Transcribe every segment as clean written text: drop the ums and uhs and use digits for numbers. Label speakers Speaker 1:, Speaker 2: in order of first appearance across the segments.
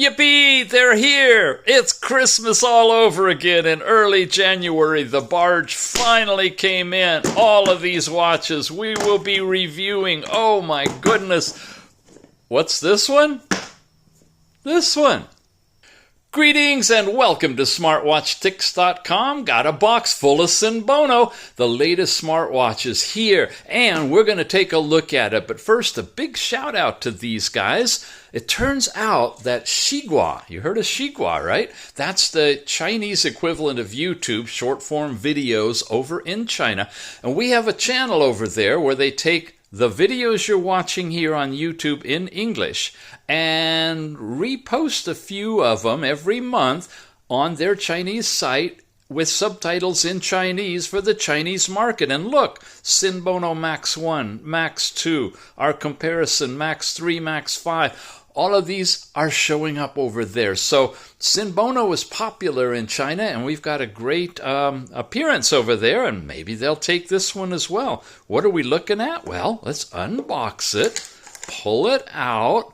Speaker 1: Yippee! They're here! It's Christmas all over again. In early January, the barge finally came in. All of these watches we will be reviewing. Oh my goodness. What's this one? This one. Greetings and welcome to SmartWatchTix.com. Got a box full of Senbono, the latest smartwatches here, and we're going to take a look at it. But first, a big shout out to these guys. It turns out that Xigua, you heard of Xigua, right? That's the Chinese equivalent of YouTube, short form videos over in China. And we have a channel over there where they take the videos you're watching here on YouTube in English and repost a few of them every month on their Chinese site with subtitles in Chinese for the Chinese market. And look, Senbono Max 1, Max 2, our comparison, Max 3, Max 5. All of these are showing up over there. So Senbono is popular in China, and we've got a great appearance over there, and maybe they'll take this one as well. What are we looking at? Well, let's unbox it, pull it out.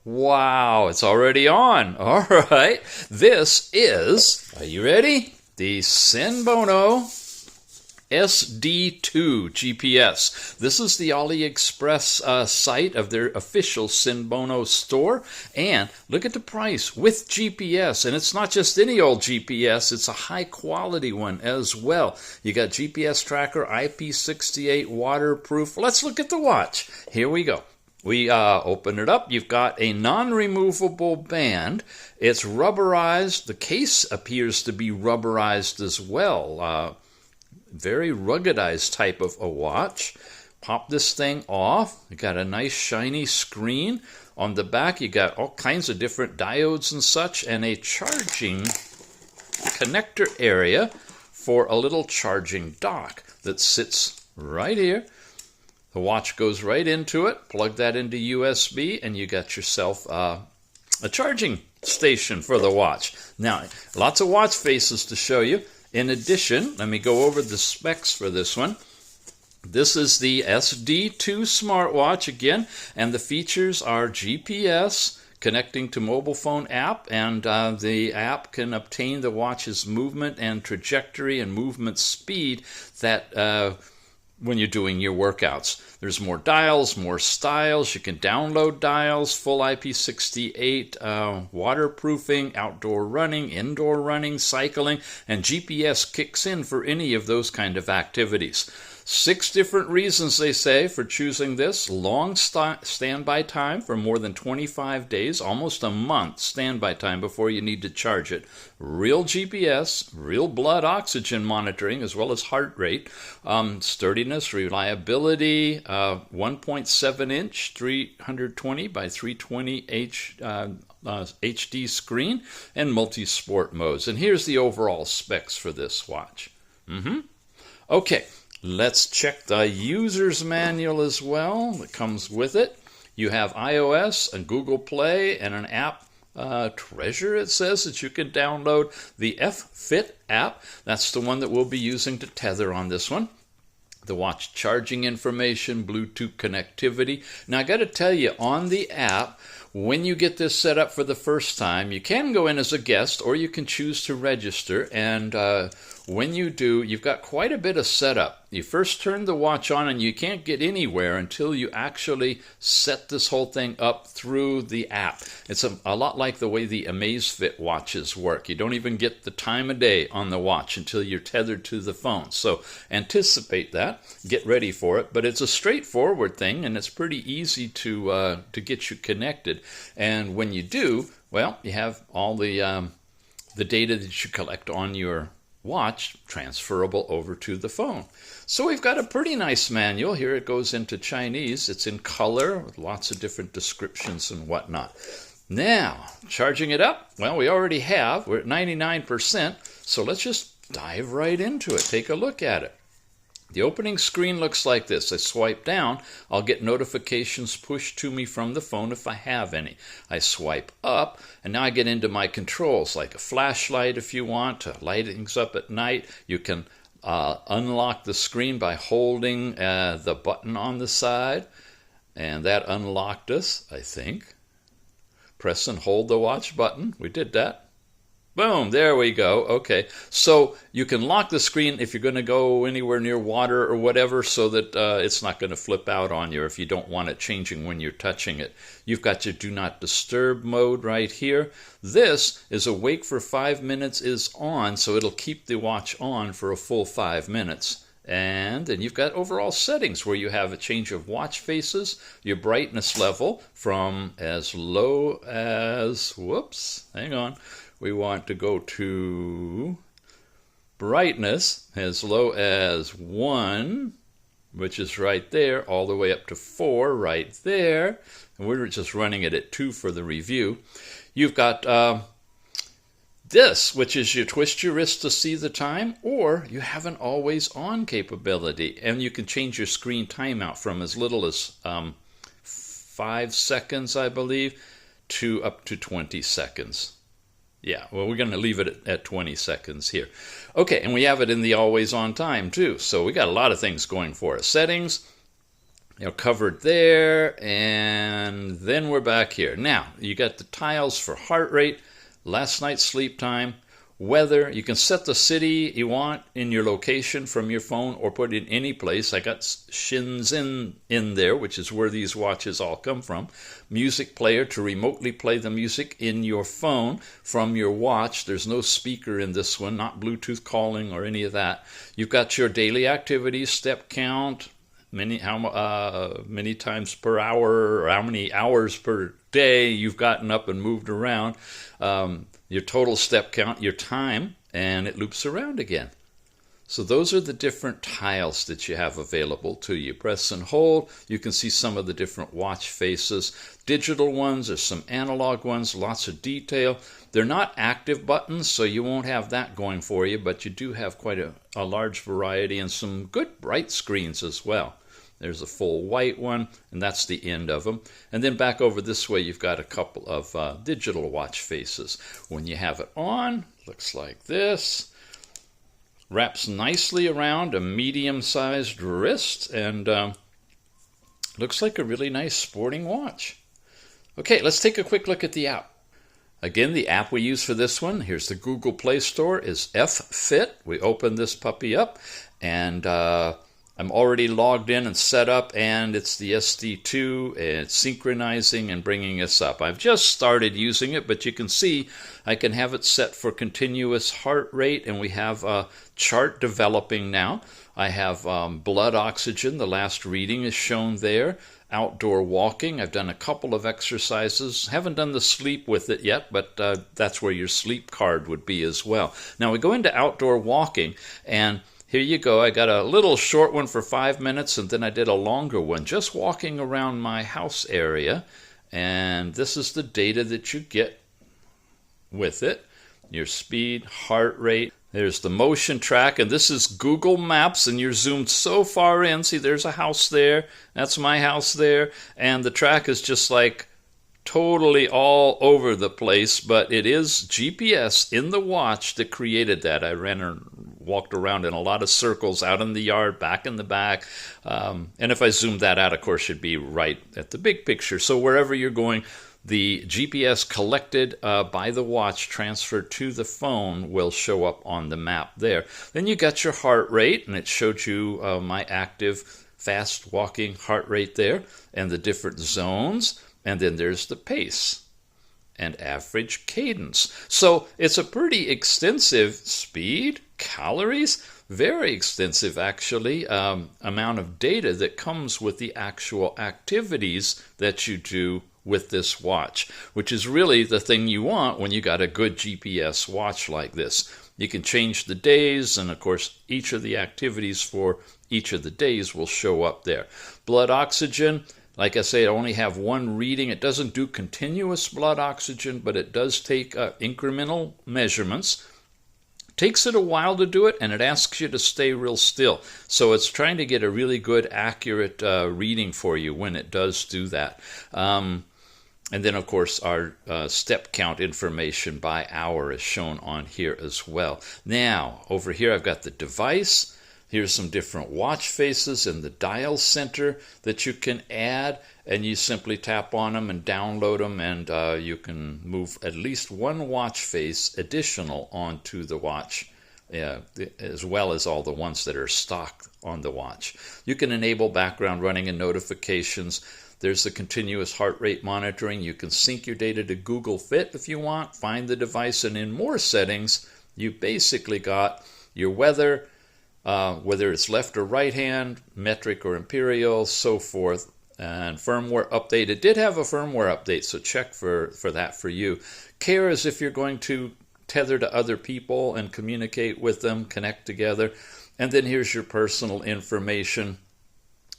Speaker 1: Wow, it's already on. All right. This is, are you ready? The Senbono SD-2 GPS. This is the AliExpress site of their official Senbono store. And look at the price with GPS. And it's not just any old GPS, it's a high quality one as well. You got GPS tracker, IP68, waterproof. Let's look at the watch. Here we go. We open it up. You've got a non-removable band. It's rubberized. The case appears to be rubberized as well. Very ruggedized type of a watch. Pop this thing off. You got a nice shiny screen. On the back you got all kinds of different diodes and such, and a charging connector area for a little charging dock that sits right here. The watch goes right into it. Plug that into USB and you got yourself a charging station for the watch. Now, lots of watch faces to show you. In addition, let me go over the specs for this one. This is the SD-2 smartwatch again, and the features are GPS, connecting to mobile phone app, and the app can obtain the watch's movement and trajectory and movement speed that when you're doing your workouts. There's more dials, more styles. You can download dials, full IP68, waterproofing, outdoor running, indoor running, cycling, and GPS kicks in for any of those kind of activities. 6 different reasons, they say, for choosing this. Long standby time for more than 25 days, almost a month standby time before you need to charge it. Real GPS, real blood oxygen monitoring, as well as heart rate. Sturdiness, reliability, 1.7 inch, 320 by 320 HD screen, and multi-sport modes. And here's the overall specs for this watch. Okay. Let's check the user's manual as well that comes with it. You have iOS and Google Play and an app treasure, it says, that you can download. The FFit app, that's the one that we'll be using to tether on this one. The watch charging information, Bluetooth connectivity. Now I got to tell you, on the app, when you get this set up for the first time, you can go in as a guest or you can choose to register, and when you do, you've got quite a bit of setup. You first turn the watch on and you can't get anywhere until you actually set this whole thing up through the app. It's a lot like the way the Amazfit watches work. You don't even get the time of day on the watch until you're tethered to the phone. So anticipate that, get ready for it. But it's a straightforward thing, and it's pretty easy to get you connected. And when you do, well, you have all the data that you collect on your watch transferable over to the phone. So we've got a pretty nice manual. Here it goes into Chinese. It's in color with lots of different descriptions and whatnot. Now, charging it up, well, we already have. We're at 99%, so let's just dive right into it. Take a look at it. The opening screen looks like this. I swipe down, I'll get notifications pushed to me from the phone if I have any. I swipe up, and now I get into my controls, like a flashlight if you want, to light things up at night. You can unlock the screen by holding the button on the side, and that unlocked us, I think. Press and hold the watch button. We did that. Boom, there we go. Okay, so you can lock the screen if you're going to go anywhere near water or whatever, so that it's not going to flip out on you if you don't want it changing when you're touching it. You've got your do not disturb mode right here. This is awake for 5 minutes is on, so it'll keep the watch on for a full 5 minutes. And then you've got overall settings where you have a change of watch faces, your brightness level from as low as, whoops, hang on. We want to go to brightness as low as 1, which is right there, all the way up to 4 right there. And we're just running it at 2 for the review. You've got this, which is you twist your wrist to see the time, or you have an always on capability. And you can change your screen timeout from as little as 5 seconds, I believe, to up to 20 seconds. Yeah, well, we're going to leave it at 20 seconds here. Okay, and we have it in the always on time too. So we got a lot of things going for us. Settings, covered there, and then we're back here. Now, you got the tiles for heart rate, last night's sleep time, weather. You can set the city you want in your location from your phone or put it in any place. I got Shenzhen in there, which is where these watches all come from. Music player to remotely play the music in your phone from your watch. There's no speaker in this one, not Bluetooth calling or any of that. You've got your daily activities, step count, how many times per hour or how many hours per day you've gotten up and moved around, your total step count, your time, and it loops around again. So those are the different tiles that you have available to you. Press and hold. You can see some of the different watch faces. Digital ones, there's some analog ones, lots of detail. They're not active buttons, so you won't have that going for you, but you do have quite a large variety and some good bright screens as well. There's a full white one, and that's the end of them. And then back over this way, you've got a couple of digital watch faces. When you have it on, looks like this. Wraps nicely around a medium-sized wrist, and looks like a really nice sporting watch. Okay, let's take a quick look at the app. Again, the app we use for this one, here's the Google Play Store, is FFit. We open this puppy up, and I'm already logged in and set up, and it's the SD-2, and it's synchronizing and bringing us up. I've just started using it, but you can see I can have it set for continuous heart rate, and we have a chart developing now. I have blood oxygen. The last reading is shown there. Outdoor walking. I've done a couple of exercises. Haven't done the sleep with it yet, but that's where your sleep card would be as well. Now we go into outdoor walking, and here you go. I got a little short one for 5 minutes, and then I did a longer one just walking around my house area. And this is the data that you get with it. Your speed, heart rate. There's the motion track, and this is Google Maps, and you're zoomed so far in. See, there's a house there. That's my house there. And the track is just like totally all over the place, but it is GPS in the watch that created that. I ran and walked around in a lot of circles out in the yard, back in the back. And if I zoomed that out, of course, you'd be right at the big picture. So wherever you're going, the GPS collected by the watch transferred to the phone will show up on the map there. Then you got your heart rate, and it showed you my active, fast walking heart rate there, and the different zones. And then there's the pace and average cadence. So it's a pretty extensive speed, calories, very extensive actually, amount of data that comes with the actual activities that you do with this watch, which is really the thing you want when you got a good GPS watch like this. You can change the days, and of course each of the activities for each of the days will show up there. Blood oxygen, like I say, I only have one reading. It doesn't do continuous blood oxygen, but it does take incremental measurements. Takes it a while to do it, and it asks you to stay real still. So it's trying to get a really good, accurate reading for you when it does do that. And then, of course, our step count information by hour is shown on here as well. Now, over here I've got the device. Here's some different watch faces in the dial center that you can add, and you simply tap on them and download them, and you can move at least one watch face additional onto the watch, as well as all the ones that are stock on the watch. You can enable background running and notifications. There's the continuous heart rate monitoring. You can sync your data to Google Fit if you want, find the device, and in more settings, you basically got your weather, whether it's left or right hand, metric or imperial, so forth, and firmware update. It did have a firmware update, so check for that for you. Care is if you're going to tether to other people and communicate with them, connect together. And then here's your personal information.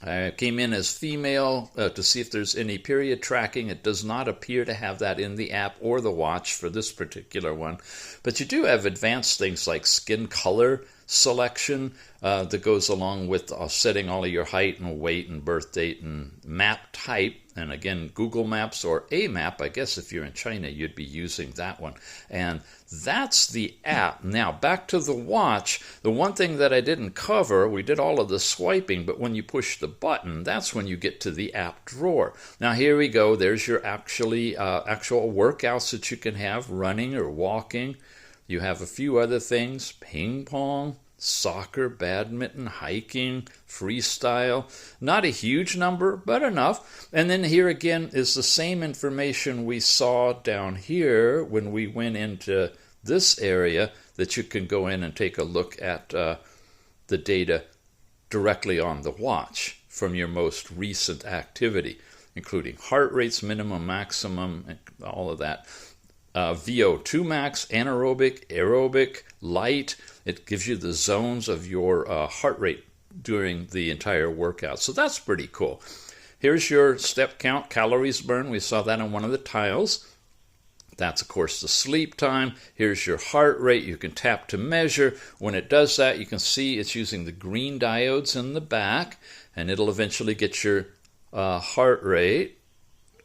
Speaker 1: I came in as female to see if there's any period tracking. It does not appear to have that in the app or the watch for this particular one. But you do have advanced things like skin color selection that goes along with setting all of your height and weight and birth date and map type. And again, Google Maps or a map, I guess if you're in China, you'd be using that one. And that's the app. Now, back to the watch. The one thing that I didn't cover, we did all of the swiping, but when you push the button, that's when you get to the app drawer. Now, here we go. There's your actual workouts that you can have, running or walking. You have a few other things, ping pong, soccer, badminton, hiking, freestyle. Not a huge number, but enough. And then here again is the same information we saw down here when we went into this area, that you can go in and take a look at the data directly on the watch from your most recent activity, including heart rates, minimum, maximum, and all of that. VO2 max, anaerobic, aerobic, light. It gives you the zones of your heart rate during the entire workout. So that's pretty cool. Here's your step count, calories burned. We saw that on one of the tiles. That's, of course, the sleep time. Here's your heart rate. You can tap to measure. When it does that, you can see it's using the green diodes in the back, and it'll eventually get your heart rate.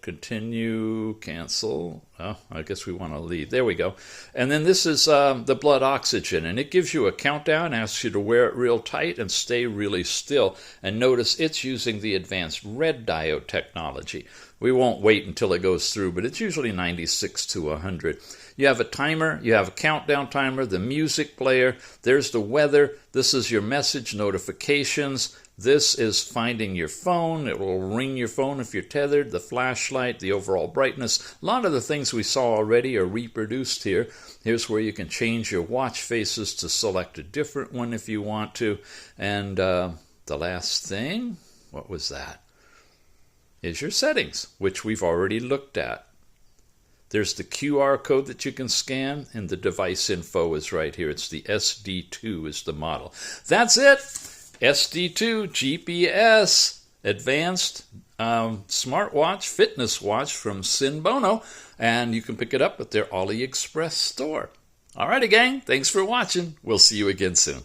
Speaker 1: Continue, cancel. Oh, I guess we want to leave. There we go. And then this is the blood oxygen, and it gives you a countdown, asks you to wear it real tight and stay really still. And notice it's using the advanced red diode technology. We won't wait until it goes through, but it's usually 96 to 100. You have a timer, you have a countdown timer, the music player, there's the weather, this is your message notifications. This is finding your phone. It will ring your phone if you're tethered, the flashlight, the overall brightness. A lot of the things we saw already are reproduced here. Here's where you can change your watch faces to select a different one if you want to. And the last thing, what was that? Is your settings, which we've already looked at. There's the QR code that you can scan, and the device info is right here. It's the SD-2 is the model. That's it. SD-2 GPS advanced smartwatch, fitness watch from Senbono, and you can pick it up at their AliExpress store. Alrighty, gang, thanks for watching. We'll see you again soon.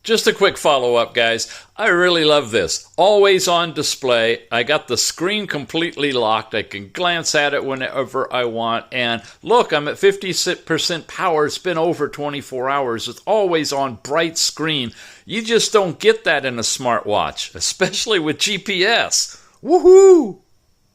Speaker 1: Just a quick follow-up, guys. I really love this. Always on display. I got the screen completely locked. I can glance at it whenever I want. And look, I'm at 50% power. It's been over 24 hours. It's always on bright screen. You just don't get that in a smartwatch, especially with GPS. Woohoo!